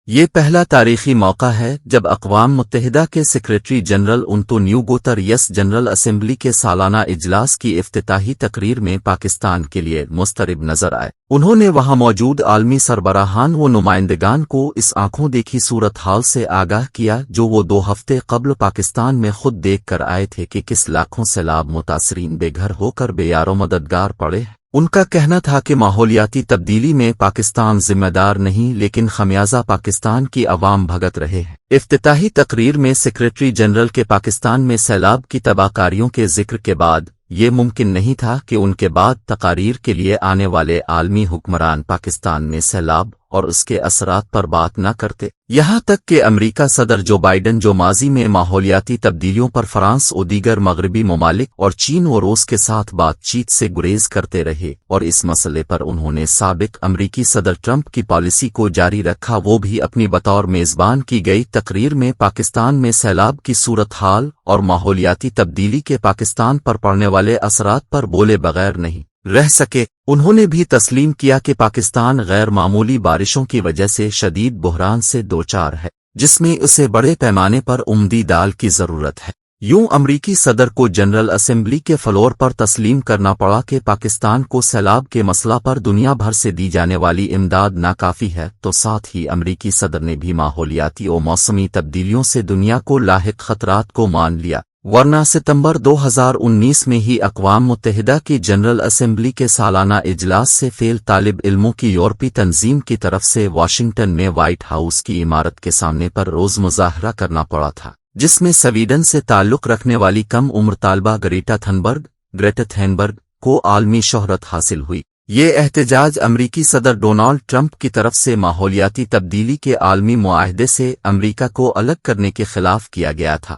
یہ پہلا تاریخی موقع ہے جب اقوام متحدہ کے secretary general Antonio Guterres general assembly کے سالانہ اجلاس کی افتتاحی تقریر میں پاکستان کے لیے مضطرب نظر آئے۔ انہوں نے وہاں موجود عالمی سربراہان و نمائندگان کو اس آنکھوں دیکھی صورتحال سے آگاہ کیا جو وہ 2 ہفتے قبل پاکستان میں خود دیکھ کر آئے تھے کہ کس لاکھوں سیلاب متاثرین بے گھر ہو کر بے یار و مددگار پڑے۔ ان کا کہنا تھا کہ ماحولیاتی تبدیلی میں پاکستان ذمہ دار نہیں لیکن خمیازہ پاکستان کی عوام بھگت رہے ہیں۔ افتتاحی تقریر میں سیکریٹری جنرل کے پاکستان میں سیلاب کی تباہ کاریوں کے ذکر کے بعد یہ ممکن نہیں تھا کہ ان کے بعد تقاریر کے لیے آنے والے عالمی حکمران پاکستان میں سیلاب اور اس کے اثرات پر بات نہ کرتے، یہاں تک کہ امریکہ صدر جو بائیڈن جو ماضی میں ماحولیاتی تبدیلیوں پر فرانس و دیگر مغربی ممالک اور چین و روس کے ساتھ بات چیت سے گریز کرتے رہے اور اس مسئلے پر انہوں نے سابق امریکی صدر ٹرمپ کی پالیسی کو جاری رکھا، وہ بھی اپنی بطور میزبان کی گئی تقریر میں پاکستان میں سیلاب کی صورتحال اور ماحولیاتی تبدیلی کے پاکستان پر پڑنے والے اثرات پر بولے بغیر نہیں رہ سکے۔ انہوں نے بھی تسلیم کیا کہ پاکستان غیر معمولی بارشوں کی وجہ سے شدید بحران سے دوچار ہے جس میں اسے بڑے پیمانے پر عمدی ڈال کی ضرورت ہے۔ یوں امریکی صدر کو جنرل اسمبلی کے فلور پر تسلیم کرنا پڑا کہ پاکستان کو سیلاب کے مسئلہ پر دنیا بھر سے دی جانے والی امداد ناکافی ہے، تو ساتھ ہی امریکی صدر نے بھی ماحولیاتی و موسمی تبدیلیوں سے دنیا کو لاحق خطرات کو مان لیا، ورنہ ستمبر 2019 میں ہی اقوام متحدہ کی جنرل اسمبلی کے سالانہ اجلاس سے فیل طالب علموں کی یورپی تنظیم کی طرف سے واشنگٹن میں وائٹ ہاؤس کی عمارت کے سامنے پر روز مظاہرہ کرنا پڑا تھا، جس میں سویڈن سے تعلق رکھنے والی کم عمر طالبہ گریٹا تھنبرگ کو عالمی شہرت حاصل ہوئی۔ یہ احتجاج امریکی صدر ڈونالڈ ٹرمپ کی طرف سے ماحولیاتی تبدیلی کے عالمی معاہدے سے امریکہ کو الگ کرنے کے خلاف کیا گیا تھا۔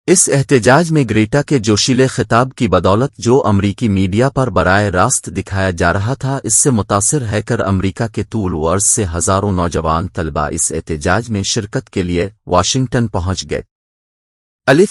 اس احتجاج میں گریٹا کے جوشیلے خطاب کی بدولت جو امریکی میڈیا پر براہ راست دکھایا جا رہا تھا، اس سے متاثر ہے کر امریکہ کے طول و عرض سے ہزاروں نوجوان طلبہ اس احتجاج میں شرکت کے لیے واشنگٹن پہنچ گئے۔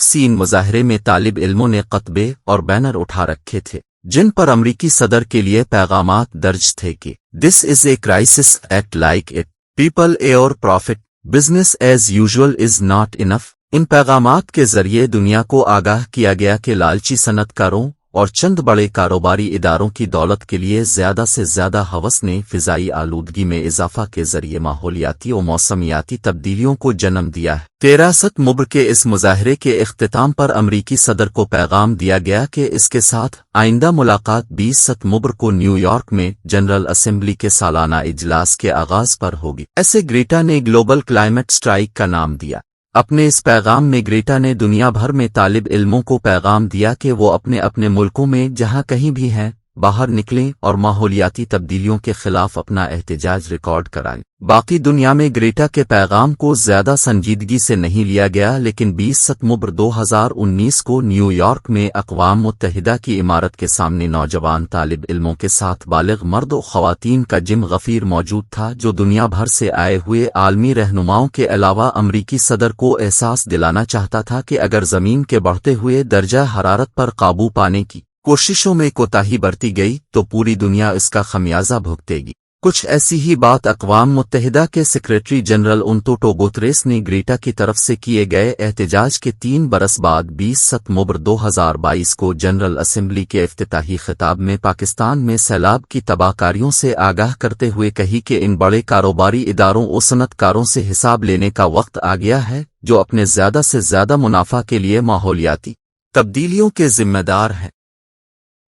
سین مظاہرے میں طالب علموں نے خطبے اور بینر اٹھا رکھے تھے جن پر امریکی صدر کے لیے پیغامات درج تھے کہ "This is a crisis, act like it. People or profit. Business as usual is not enough." ان پیغامات کے ذریعے دنیا کو آگاہ کیا گیا کہ لالچی صنعت کاروں اور چند بڑے کاروباری اداروں کی دولت کے لیے زیادہ سے زیادہ ہوس نے فضائی آلودگی میں اضافہ کے ذریعے ماحولیاتی و موسمیاتی تبدیلیوں کو جنم دیا ہے۔ 13 ستمبر کے اس مظاہرے کے اختتام پر امریکی صدر کو پیغام دیا گیا کہ اس کے ساتھ آئندہ ملاقات 20 ستمبر کو نیو یارک میں جنرل اسمبلی کے سالانہ اجلاس کے آغاز پر ہوگی۔ ایسے گریٹا نے گلوبل کلائمیٹ سٹرائک کا نام دیا۔ اپنے اس پیغام میں گریٹا نے دنیا بھر میں طالب علموں کو پیغام دیا کہ وہ اپنے اپنے ملکوں میں جہاں کہیں بھی ہیں باہر نکلیں اور ماحولیاتی تبدیلیوں کے خلاف اپنا احتجاج ریکارڈ کرائیں۔ باقی دنیا میں گریٹا کے پیغام کو زیادہ سنجیدگی سے نہیں لیا گیا، لیکن 20 ستمبر 2019 کو نیو یارک میں اقوام متحدہ کی عمارت کے سامنے نوجوان طالب علموں کے ساتھ بالغ مرد و خواتین کا جم غفیر موجود تھا جو دنیا بھر سے آئے ہوئے عالمی رہنماؤں کے علاوہ امریکی صدر کو احساس دلانا چاہتا تھا کہ اگر زمین کے بڑھتے ہوئے درجہ حرارت پر قابو پانے کی کوششوں میں کوتاہی برتی گئی تو پوری دنیا اس کا خمیازہ بھگتے گی۔ کچھ ایسی ہی بات اقوام متحدہ کے سیکریٹری جنرل انطونیو گوتریس نے گریٹا کی طرف سے کیے گئے احتجاج کے 3 برس بعد 20 ستمبر 2022 کو جنرل اسمبلی کے افتتاحی خطاب میں پاکستان میں سیلاب کی تباہ کاریوں سے آگاہ کرتے ہوئے کہی کہ ان بڑے کاروباری اداروں و صنعت کاروں سے حساب لینے کا وقت آ گیا ہے جو اپنے زیادہ سے زیادہ منافع کے لیے ماحولیاتی تبدیلیوں کے ذمہ دار ہیں۔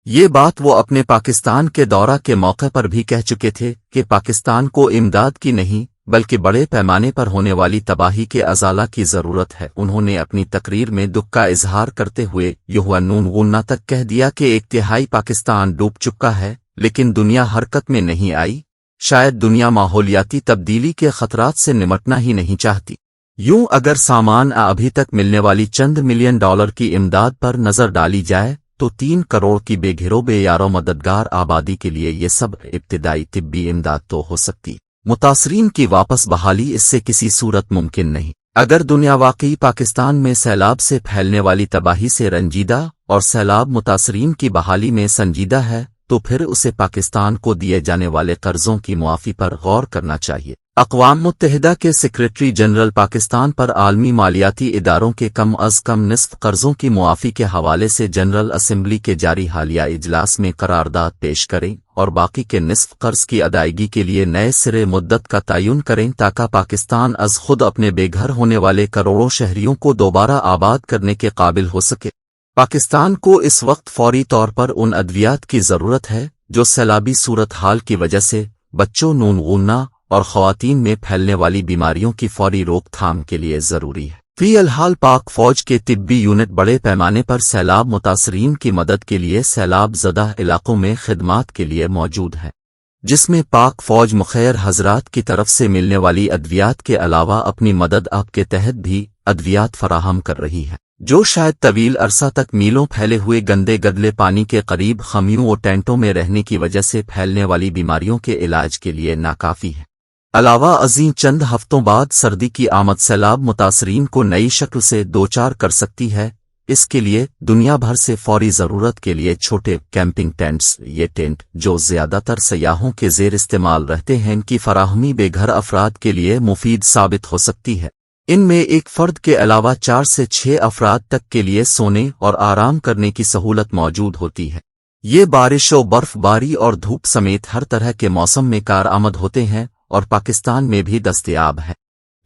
یہ بات وہ اپنے پاکستان کے دورہ کے موقع پر بھی کہہ چکے تھے کہ پاکستان کو امداد کی نہیں بلکہ بڑے پیمانے پر ہونے والی تباہی کے ازالہ کی ضرورت ہے۔ انہوں نے اپنی تقریر میں دکھ کا اظہار کرتے ہوئے یوہنون تک کہہ دیا کہ 1/3 پاکستان ڈوب چکا ہے لیکن دنیا حرکت میں نہیں آئی، شاید دنیا ماحولیاتی تبدیلی کے خطرات سے نمٹنا ہی نہیں چاہتی۔ یوں اگر سامان ابھی تک ملنے والی چند ملین ڈالر کی امداد پر نظر ڈالی جائے تو 3 کروڑ کی بے گھرو بے یارو مددگار آبادی کے لیے یہ سب ابتدائی طبی امداد تو ہو سکتی، متاثرین کی واپس بحالی اس سے کسی صورت ممکن نہیں۔ اگر دنیا واقعی پاکستان میں سیلاب سے پھیلنے والی تباہی سے رنجیدہ اور سیلاب متاثرین کی بحالی میں سنجیدہ ہے تو پھر اسے پاکستان کو دیے جانے والے قرضوں کی معافی پر غور کرنا چاہیے۔ اقوام متحدہ کے سیکریٹری جنرل پاکستان پر عالمی مالیاتی اداروں کے کم از کم نصف قرضوں کی معافی کے حوالے سے جنرل اسمبلی کے جاری حالیہ اجلاس میں قرارداد پیش کریں اور باقی کے نصف قرض کی ادائیگی کے لیے نئے سرے مدت کا تعین کریں تاکہ پاکستان از خود اپنے بے گھر ہونے والے کروڑوں شہریوں کو دوبارہ آباد کرنے کے قابل ہو سکے۔ پاکستان کو اس وقت فوری طور پر ان ادویات کی ضرورت ہے جو سیلابی صورتحال کی وجہ سے بچوں، نون غنہ اور خواتین میں پھیلنے والی بیماریوں کی فوری روک تھام کے لیے ضروری ہے۔ فی الحال پاک فوج کے طبی یونٹ بڑے پیمانے پر سیلاب متاثرین کی مدد کے لیے سیلاب زدہ علاقوں میں خدمات کے لیے موجود ہے، جس میں پاک فوج مخیر حضرات کی طرف سے ملنے والی ادویات کے علاوہ اپنی مدد آپ کے تحت بھی ادویات فراہم کر رہی ہے، جو شاید طویل عرصہ تک میلوں پھیلے ہوئے گندے گدلے پانی کے قریب خیموں و ٹینٹوں میں رہنے کی وجہ سے پھیلنے والی بیماریوں کے علاج کے لیے ناکافی ہے۔ علاوہ ازیں چند ہفتوں بعد سردی کی آمد سیلاب متاثرین کو نئی شکل سے دوچار کر سکتی ہے۔ اس کے لیے دنیا بھر سے فوری ضرورت کے لیے چھوٹے کیمپنگ ٹینٹس، یہ ٹینٹ جو زیادہ تر سیاحوں کے زیر استعمال رہتے ہیں، ان کی فراہمی بے گھر افراد کے لیے مفید ثابت ہو سکتی ہے۔ ان میں ایک فرد کے علاوہ 4 سے 6 افراد تک کے لیے سونے اور آرام کرنے کی سہولت موجود ہوتی ہے۔ یہ بارش و برف باری اور دھوپ سمیت ہر طرح کے موسم میں کارآمد ہوتے ہیں اور پاکستان میں بھی دستیاب ہے،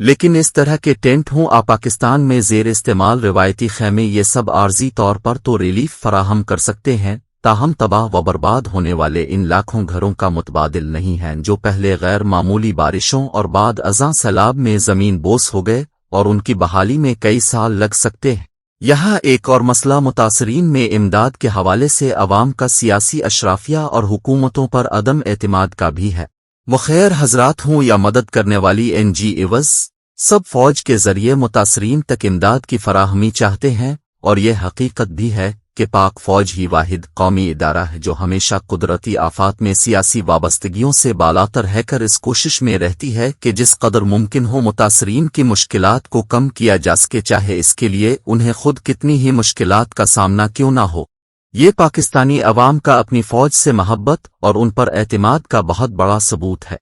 لیکن اس طرح کے ٹینٹ ہوں پاکستان میں زیر استعمال روایتی خیمے، یہ سب عارضی طور پر تو ریلیف فراہم کر سکتے ہیں، تاہم تباہ و برباد ہونے والے ان لاکھوں گھروں کا متبادل نہیں ہیں جو پہلے غیر معمولی بارشوں اور بعد ازاں سیلاب میں زمین بوس ہو گئے اور ان کی بحالی میں کئی سال لگ سکتے ہیں۔ یہاں ایک اور مسئلہ متاثرین میں امداد کے حوالے سے عوام کا سیاسی اشرافیہ اور حکومتوں پر عدم اعتماد کا بھی ہے۔ مخیر حضرات ہوں یا مدد کرنے والی NGOs، سب فوج کے ذریعے متاثرین تک امداد کی فراہمی چاہتے ہیں، اور یہ حقیقت بھی ہے کہ پاک فوج ہی واحد قومی ادارہ ہے جو ہمیشہ قدرتی آفات میں سیاسی وابستگیوں سے بالاتر ہے کر اس کوشش میں رہتی ہے کہ جس قدر ممکن ہو متاثرین کی مشکلات کو کم کیا جا سکے، چاہے اس کے لیے انہیں خود کتنی ہی مشکلات کا سامنا کیوں نہ ہو۔ یہ پاکستانی عوام کا اپنی فوج سے محبت اور ان پر اعتماد کا بہت بڑا ثبوت ہے۔